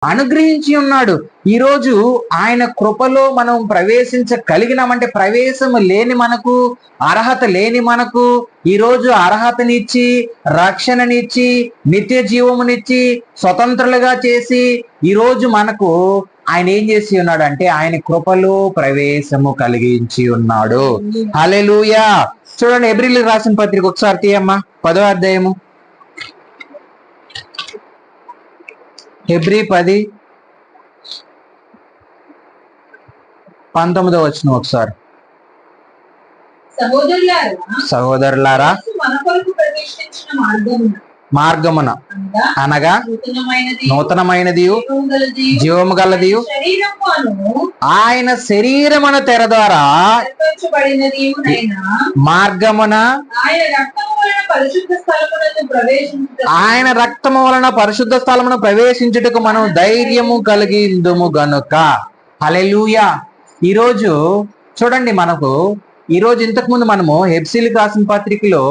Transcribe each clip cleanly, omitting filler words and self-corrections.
అనుగ్రహించి ఉన్నాడు. ఈరోజు ఆయన కృపలో మనం ప్రవేశించగలిగినామంటే, ప్రవేశము లేని మనకు, అర్హత లేని మనకు ఈరోజు అర్హతనిచ్చి, రక్షణనిచ్చి, నిత్య జీవమునిచ్చి, స్వతంత్రులుగా చేసి ఈరోజు మనకు ఆయన ఏం చేసి ఉన్నాడు అంటే, ఆయన కృపలో ప్రవేశము కలిగించి ఉన్నాడు. హల్లెలూయా. చూడండి, హెబ్రీయులకు రాసిన పత్రిక ఒకసారి తీయమ్మా, 10వ అధ్యాయము. హెబ్రీ 10:19 వచ్చిన ఒకసారి. సహోదరులారా, మార్గమున అనగా నూతనమైనది, జీవము గలది, ఆయన శరీరమున తెర ద్వారా మార్గమున ఆయన రక్తము వలన పరిశుద్ధ స్థలమును ప్రవేశించుటకు మనం ధైర్యము కలిగిందుము గనుక. హల్లెలూయా. ఈరోజు చూడండి, మనకు ఈరోజు ఇంతకుముందు మనము హెబ్సీలకు రాసిన పత్రికలో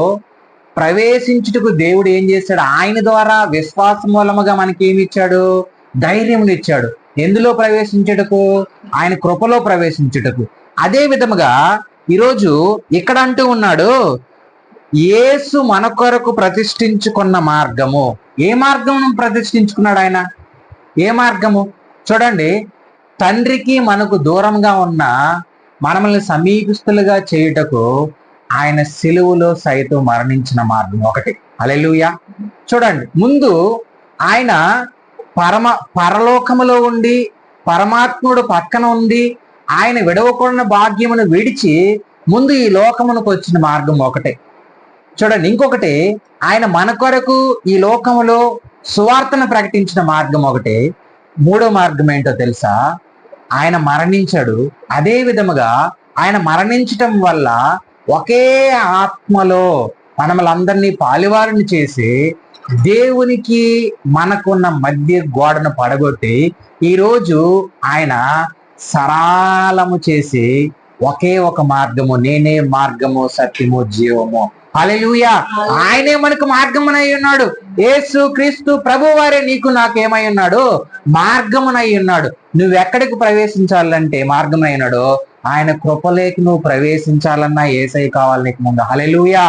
ప్రవేశించుటకు దేవుడు ఏం చేశాడు? ఆయన ద్వారా విశ్వాసం మూలముగా మనకి ఏమి ఇచ్చాడు? ధైర్యమునిచ్చాడు. ఎందులో ప్రవేశించుటకు? ఆయన కృపలో ప్రవేశించుటకు. అదే విధముగా ఈరోజు ఇక్కడ అంటూ ఉన్నాడు, యేసు మన కొరకు ప్రతిష్ఠించుకున్న మార్గము. ఏ మార్గము ప్రతిష్ఠించుకున్నాడు ఆయన? ఏ మార్గము? చూడండి, తండ్రికి మనకు దూరంగా ఉన్న మనల్ని సమీపిస్తులుగా చేయుటకు ఆయన సిలువలో సైతం మరణించిన మార్గం ఒకటి. హల్లెలూయా. చూడండి, ముందు ఆయన పరలోకములో ఉండి పరమాత్ముడు పక్కన ఉండి ఆయన విడవకుండా భాగ్యమును విడిచి ముందు ఈ లోకమునకు వచ్చిన మార్గం ఒకటే. చూడండి, ఇంకొకటి ఆయన మన కొరకు ఈ లోకములో సువార్తను ప్రకటించిన మార్గం ఒకటి. మూడో మార్గం ఏంటో తెలుసా? ఆయన మరణించాడు. అదే విధముగా ఆయన మరణించటం వల్ల ఒకే ఆత్మలో మనలందరినీ పాలివారిని చేసి దేవునికి మనకున్న మధ్య గోడను పడగొట్టి ఈరోజు ఆయన సరళము చేసి ఒకే ఒక మార్గము, నేనే మార్గము, సత్యము, జీవము. హల్లెలూయా. ఆయనే మనకు మార్గమునై ఉన్నాడు. యేసు క్రీస్తు ప్రభువారే నీకు నాకేమై ఉన్నాడు? మార్గమునై ఉన్నాడు. నువ్వెక్కడికి ప్రవేశించాలంటే మార్గమై ఉన్నాడు. ఆయన కృపలోకి నువ్వు ప్రవేశించాలన్నా యేసయ్య కావాలి నీకు ముందు. హల్లెలూయా.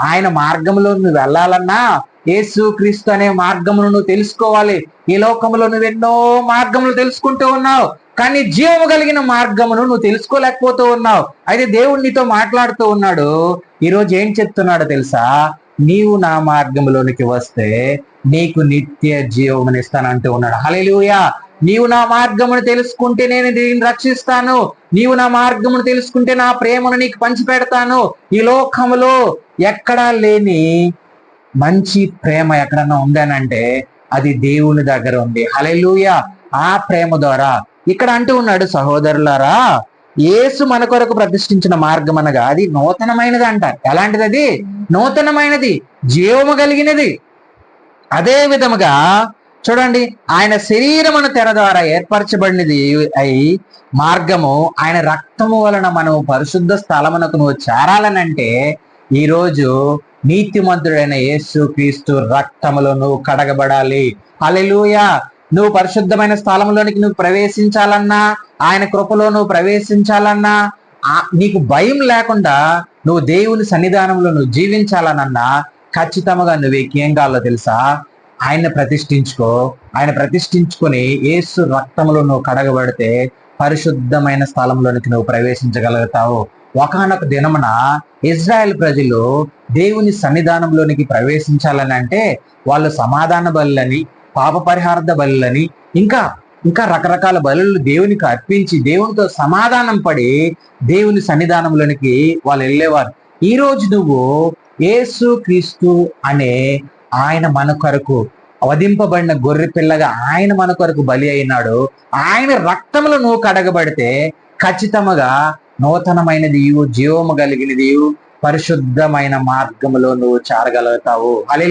ఆయన మార్గంలో నువ్వు వెళ్ళాలన్నా యేసు క్రీస్తు అనే మార్గమును నువ్వు తెలుసుకోవాలి. ఈ లోకంలో నువ్వు ఎన్నో మార్గములు తెలుసుకుంటూ ఉన్నావు, కానీ జీవము కలిగిన మార్గమును నువ్వు తెలుసుకోలేకపోతూ ఉన్నావు. అయితే దేవుడు నీతో మాట్లాడుతూ ఉన్నాడు. ఈరోజు ఏం చెప్తున్నాడో తెలుసా? నీవు నా మార్గంలోనికి వస్తే నీకు నిత్య జీవమును ఇస్తానంటూ ఉన్నాడు. హల్లెలూయా. నీవు నా మార్గమును తెలుసుకుంటే నేను దీన్ని రక్షిస్తాను. నీవు నా మార్గమును తెలుసుకుంటే నా ప్రేమను నీకు పంచిపెడతాను. ఈ లోకములో ఎక్కడా లేని మంచి ప్రేమ ఎక్కడన్నా ఉందనంటే అది దేవుని దగ్గర ఉంది. హల్లెలూయా. ఆ ప్రేమ ద్వారా ఇక్కడ అంటూ ఉన్నాడు, సహోదరులారా, యేసు మన కొరకు ప్రతిష్ఠించిన మార్గం అనగా అది నూతనమైనది అంటారు. ఎలాంటిది అది? నూతనమైనది, జీవము కలిగినది. అదే విధముగా చూడండి, ఆయన శరీరమును తెర ద్వారా ఏర్పరచబడినది అయి మార్గము, ఆయన రక్తము వలన మనం పరిశుద్ధ స్థలమునకు నువ్వు చేరాలనంటే ఈరోజు నీతిమంతుడైన యేసు క్రీస్తు రక్తములో నువ్వు కడగబడాలి. హల్లెలూయా. నువ్వు పరిశుద్ధమైన స్థలంలోనికి నువ్వు ప్రవేశించాలన్నా, ఆయన కృపలో నువ్వు ప్రవేశించాలన్నా, నీకు భయం లేకుండా నువ్వు దేవుని సన్నిధానంలో నువ్వు జీవించాలనన్నా ఖచ్చితంగా నువ్వు ఏం కావాలో తెలుసా? ఆయన ప్రతిష్ఠించుకో. ఆయన ప్రతిష్ఠించుకొని యేసు రక్తంలో నువ్వు కడగబడితే పరిశుద్ధమైన స్థలంలోనికి నువ్వు ప్రవేశించగలుగుతావు. ఒకానొక దినమున ఇజ్రాయెల్ ప్రజలు దేవుని సన్నిధానంలోనికి ప్రవేశించాలని అంటే వాళ్ళు సమాధాన బలులని, పాప పరిహారార్థ బలులని, ఇంకా రకరకాల బలులు దేవునికి అర్పించి దేవునితో సమాధానం పడి దేవుని సన్నిధానంలోనికి వాళ్ళు వెళ్ళేవారు. ఈ రోజు నువ్వు యేసు క్రీస్తు అనే ఆయన మన కొరకు వధింపబడిన గొర్రె పిల్లగా ఆయన మన కొరకు బలి అయినాడు. ఆయన రక్తంలో నువ్వు కడగబడితే ఖచ్చితంగా నూతనమైనది, జీవము కలిగినది, పరిశుద్ధమైన మార్గములో నువ్వు చేరగలుగుతావు. హల్లెలూయా.